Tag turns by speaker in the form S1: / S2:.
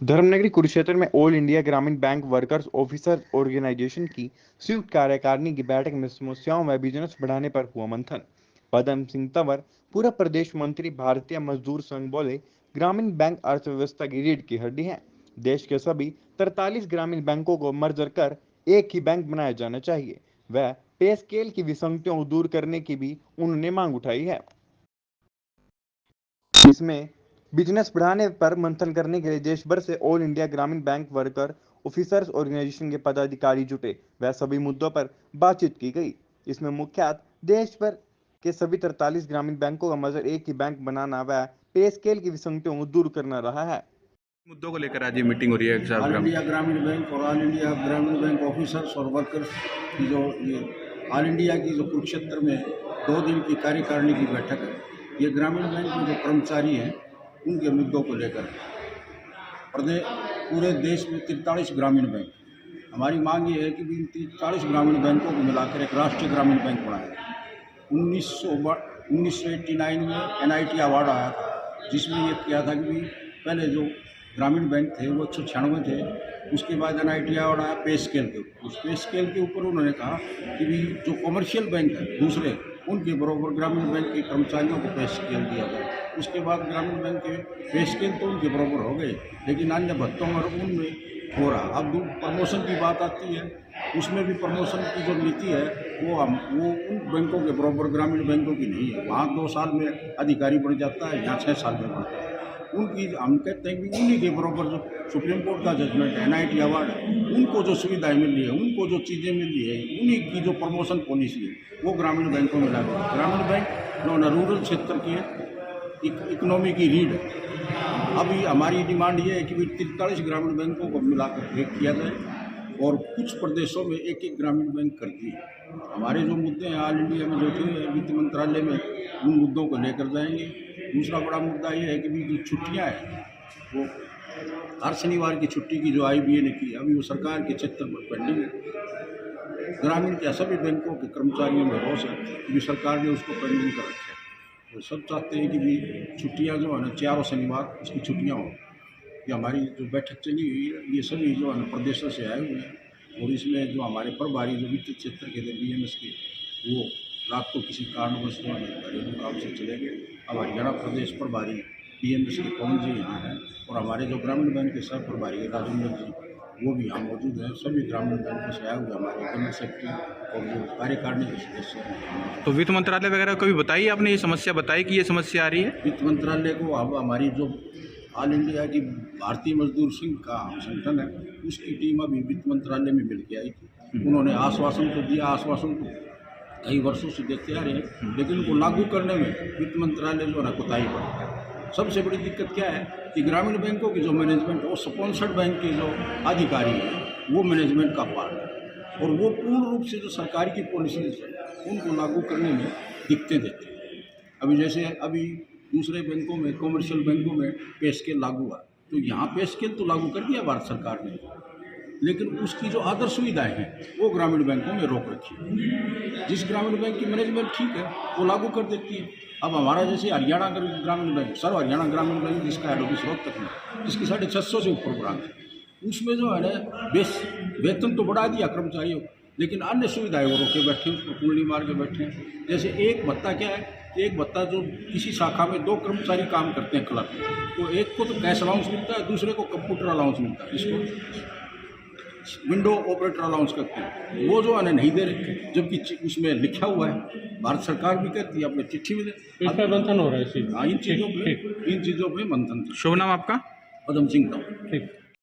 S1: धर्मनगरी कुरुक्षेत्र में all India ग्रामीण bank workers officer organisation की संयुक्त कार्यकारिणी की बैठक में समस्याओं व बिजनेस बढ़ाने पर हुआ मंथन। पदम सिंह तंवर, पूर्व प्रदेश मंत्री, भारतीय मजदूर संघ बोले, ग्रामीण बैंक अर्थव्यवस्था की रीढ़ की हड्डी है। देश के सभी 43 ग्रामीण बैंकों को मर्जर कर एक ही बैंक बनाया जाना चाहिए। वह पे स्केल की विसंगतियों को दूर करने की भी उन्होंने मांग उठाई है। इसमें बिजनेस बढ़ाने पर मंथन करने के लिए देश भर से ऑल इंडिया ग्रामीण बैंक वर्कर ऑफिसर्स ऑर्गेनाइजेशन के पदाधिकारी जुटे। वह सभी मुद्दों पर बातचीत की गई। इसमें मुख्यतः देश भर के सभी 43 ग्रामीण बैंकों का मर्जर एक ही बैंक बनाना व पे स्केल की विसंगतियों को दूर करना रहा है।
S2: मुद्दों को लेकर आज ये मीटिंग हो रही है
S3: ऑल इंडिया ग्रामीण बैंक और ऑल इंडिया ग्रामीण बैंक ऑफिसर्स और वर्कर्स की जो ये ऑल इंडिया की जो कुरुक्षेत्र में 2 दिन की कार्यकारिणी की बैठक है, ये ग्रामीण बैंक में जो कर्मचारी हैं उनके मुद्दों को लेकर पूरे देश में 43 ग्रामीण बैंक, हमारी मांग ये है कि 43 ग्रामीण बैंकों को मिलाकर एक राष्ट्रीय ग्रामीण बैंक बनाया जाए। 1989 में NIT अवार्ड आया था, जिसमें ये किया था कि पहले जो ग्रामीण बैंक थे वो 196 थे, उसके बाद NIT अवार्ड आया पे स्केल के ऊपर। उस पे स्केल के ऊपर उन्होंने कहा कि भी जो कमर्शियल बैंक है दूसरे, उनके बराबर ग्रामीण बैंक के कर्मचारियों को पे स्केल दिया गया। उसके बाद ग्रामीण बैंक के पे स्केल तो उनके बराबर हो गए, लेकिन अन्य भत्तों और उनमें हो रहा। अब प्रमोशन की बात आती है, उसमें भी प्रमोशन की जो नीति है वो उन बैंकों के बराबर ग्रामीण बैंकों की नहीं है। वहाँ 2 साल में अधिकारी बढ़ जाता है, यहाँ 6 साल में बढ़ता है। उनकी हम कहते हैं कि उन्हीं के बराबर जो सुप्रीम कोर्ट का जजमेंट है, NIT अवार्ड है, उनको जो सुविधाएं मिल रही है, उनको जो चीज़ें मिल रही है, उन्हीं की जो प्रमोशन पॉलिसी है वो ग्रामीण बैंकों में लागू है। ग्रामीण बैंक जो न रूरल क्षेत्र की इकोनॉमी की रीढ़ है। अभी हमारी डिमांड ये है कि 43 ग्रामीण बैंकों को मिलाकर एक किया जाए और कुछ प्रदेशों में एक ग्रामीण बैंक कर दिए। हमारे जो मुद्दे हैं ऑल इंडिया में जो थे वित्त मंत्रालय में, उन मुद्दों को लेकर जाएंगे। दूसरा बड़ा मुद्दा ये है कि भी जो छुट्टियाँ हैं वो हर शनिवार की छुट्टी की जो IBA ने की, अभी वो सरकार के क्षेत्र पर पेंडिंग है। ग्रामीण के सभी बैंकों के कर्मचारियों में रोष है कि सरकार ने उसको पेंडिंग कर रखा है। तो सब चाहते हैं कि भी छुट्टियाँ जो है ना, चारों शनिवार उसकी छुट्टियाँ हों। ये हमारी जो बैठक चली हुई है, ये सभी जो है ना प्रदेशों से आए हुए हैं, और इसमें जो हमारे प्रभारी जो वित्त क्षेत्र के थे BMS के, वो रात को किसी कारणवश जो है घरेलू काम से चले गए। अब हरियाणा प्रदेश प्रभारी BMS के पवन जी यहाँ हैं, और हमारे जो ग्रामीण बैंक के सह प्रभारी राजेंद्र जी, वो भी यहाँ मौजूद हैं। सभी ग्रामीण बैंकों से आए हुए हमारे जनरल सेक्रेटरी और जो कार्यकारिणी के सदस्य हैं।
S2: तो वित्त मंत्रालय वगैरह को भी बताइए, आपने ये समस्या बताई कि ये समस्या आ रही है?
S3: वित्त मंत्रालय को अब हमारी जो ऑल इंडिया की भारतीय मजदूर संघ का संगठन है, उसकी टीम अभी वित्त मंत्रालय में मिल के आई थी। उन्होंने आश्वासन तो दिया, आश्वासन को कई वर्षों से देते आ रहे हैं, लेकिन उनको लागू करने में वित्त मंत्रालय जो है ना कोताही बरतता है। सबसे बड़ी दिक्कत क्या है कि ग्रामीण बैंकों की जो मैनेजमेंट है वो स्पॉन्सर्ड बैंक के जो अधिकारी हैं वो मैनेजमेंट का पार्ट है, और वो पूर्ण रूप से जो सरकार की पॉलिसीज है उनको लागू करने में दिक्कतें देते हैं। अभी जैसे अभी दूसरे बैंकों में, कमर्शियल बैंकों में पे स्केल लागू हुआ, तो यहाँ पे स्केल तो लागू कर दिया भारत सरकार ने, लेकिन उसकी जो अदर सुविधाएं हैं वो ग्रामीण बैंकों में रोक रखी है। जिस ग्रामीण बैंक की मैनेजमेंट ठीक है वो लागू कर देती है। अब हमारा जैसे हरियाणा ग्रामीण बैंक, सर्व हरियाणा ग्रामीण बैंक, जिसका हेड ऑफिस रोहतक में, जिसकी 650 से ऊपर ब्रांच है, उसमें जो है ना वेतन तो बढ़ा दिया कर्मचारियों को, लेकिन अन्य सुविधाएं वो रोके बैठे, उसको कुंडली मार के बैठे। जैसे एक भत्ता क्या है कि एक भत्ता जो किसी शाखा में 2 कर्मचारी काम करते हैं क्लर्क, तो एक को तो कैश अलाउंस मिलता है, दूसरे को कंप्यूटर अलाउंस मिलता है, इसको विंडो ऑपरेटर अलाउंस करते हैं, वो जो है नहीं दे रहे, जबकि उसमें लिखा हुआ है। भारत सरकार भी कहती है अपने चिट्ठी में दे।
S4: मंथन हो रहा है।
S3: इन चीज़ों पे मंथन।
S2: शुभ नाम आपका?
S3: पदम सिंह।